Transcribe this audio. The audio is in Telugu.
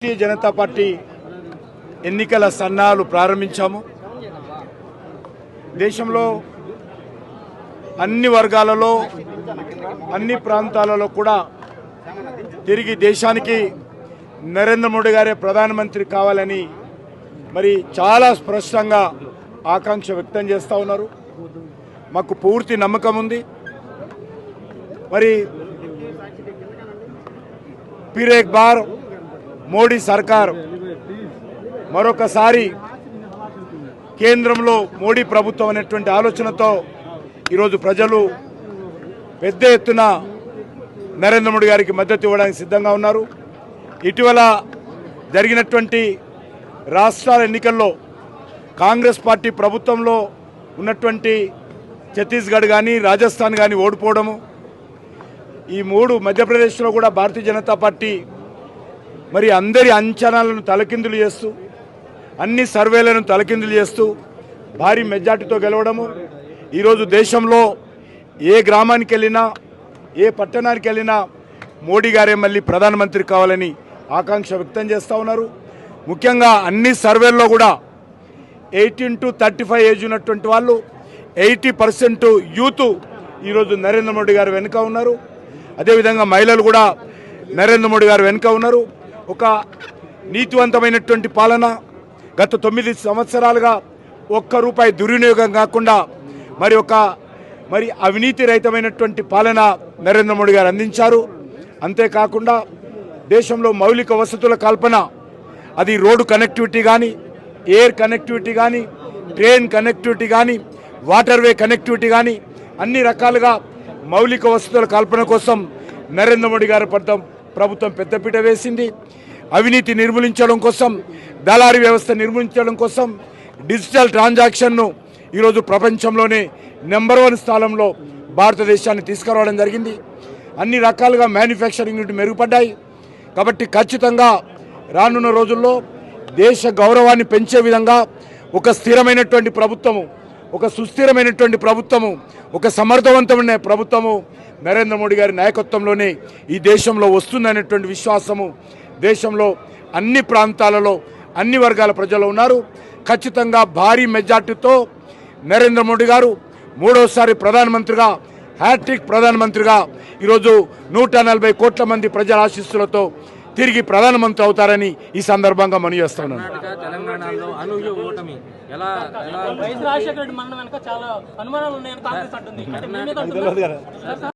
భారతీయ జనతా పార్టీ ఎన్నికల సన్నాహాలు ప్రారంభించాము. దేశంలో అన్ని వర్గాలలో అన్ని ప్రాంతాలలో కూడా తిరిగి దేశానికి నరేంద్ర మోడీ గారే ప్రధానమంత్రి కావాలని మరి చాలా స్పష్టంగా ఆకాంక్ష వ్యక్తం చేస్తూ ఉన్నారు. మాకు పూర్తి నమ్మకం ఉంది. మరి फिर एक बार మోడీ సర్కార్ మరొకసారి కేంద్రంలో మోడీ ప్రభుత్వం అనేటువంటి ఆలోచనతో ఈరోజు ప్రజలు పెద్ద ఎత్తున నరేంద్ర మోడీ గారికి మద్దతు ఇవ్వడానికి సిద్ధంగా ఉన్నారు. ఇటీవల జరిగినటువంటి రాష్ట్రాల ఎన్నికల్లో కాంగ్రెస్ పార్టీ ప్రభుత్వంలో ఉన్నటువంటి ఛత్తీస్గఢ్ కానీ రాజస్థాన్ కానీ ఓడిపోవడము, ఈ మూడు మధ్యప్రదేశ్లో కూడా భారతీయ జనతా పార్టీ మరి అందరి అంచనాలను తలకిందులు చేస్తూ అన్ని సర్వేలను తలకిందులు చేస్తూ భారీ మెజార్టీతో గెలవడము, ఈరోజు దేశంలో ఏ గ్రామానికి వెళ్ళినా ఏ పట్టణానికి వెళ్ళినా మోడీ గారే మళ్ళీ ప్రధానమంత్రి కావాలని ఆకాంక్ష వ్యక్తం చేస్తూ ఉన్నారు. ముఖ్యంగా అన్ని సర్వేల్లో కూడా 18 to 35 ఏజ్ ఉన్నటువంటి వాళ్ళు 80% యూత్ ఈరోజు నరేంద్ర మోడీ గారు వెనుక ఉన్నారు. అదేవిధంగా మహిళలు కూడా నరేంద్ర మోడీ గారు వెనుక ఉన్నారు. ఒక నీతివంతమైనటువంటి పాలన గత 9 సంవత్సరాలుగా ఒక్క రూపాయి దుర్వినియోగం కాకుండా మరి అవినీతి రహితమైనటువంటి పాలన నరేంద్ర మోడీ గారు అందించారు. అంతేకాకుండా దేశంలో మౌలిక వసతుల కల్పన, అది రోడ్డు కనెక్టివిటీ కానీ, ఎయిర్ కనెక్టివిటీ కానీ, ట్రైన్ కనెక్టివిటీ కానీ, వాటర్వే కనెక్టివిటీ కానీ అన్ని రకాలుగా మౌలిక వసతుల కల్పన కోసం నరేంద్ర మోడీ గారి ప్రభుత్వం పెద్దపీట వేసింది. అవినీతి నిర్మూలించడం కోసం, దళారీ వ్యవస్థ నిర్మూలించడం కోసం డిజిటల్ ట్రాన్సాక్షన్ను ఈరోజు ప్రపంచంలోనే నెంబర్ 1 స్థానంలో భారతదేశాన్ని తీసుకురావడం జరిగింది. అన్ని రకాలుగా మ్యానుఫ్యాక్చరింగ్ యూనిట్ మెరుగుపడ్డాయి. కాబట్టి ఖచ్చితంగా రానున్న రోజుల్లో దేశ గౌరవాన్ని పెంచే విధంగా ఒక స్థిరమైనటువంటి ప్రభుత్వము, ఒక సుస్థిరమైనటువంటి ప్రభుత్వము, ఒక సమర్థవంతమైన ప్రభుత్వము నరేంద్ర మోడీ గారి నాయకత్వంలోనే ఈ దేశంలో వస్తుందనేటువంటి విశ్వాసము దేశంలో అన్ని ప్రాంతాలలో అన్ని వర్గాల ప్రజలు ఉన్నారు. ఖచ్చితంగా భారీ మెజార్టీతో నరేంద్ర మోడీ గారు మూడోసారి ప్రధానమంత్రిగా, హ్యాట్రిక్ ప్రధానమంత్రిగా ఈరోజు 140 కోట్ల మంది ప్రజల ఆశీస్సులతో తిరిగి ప్రధానమంత్రి అవుతారని ఈ సందర్భంగా మనవి చేస్తున్నాను.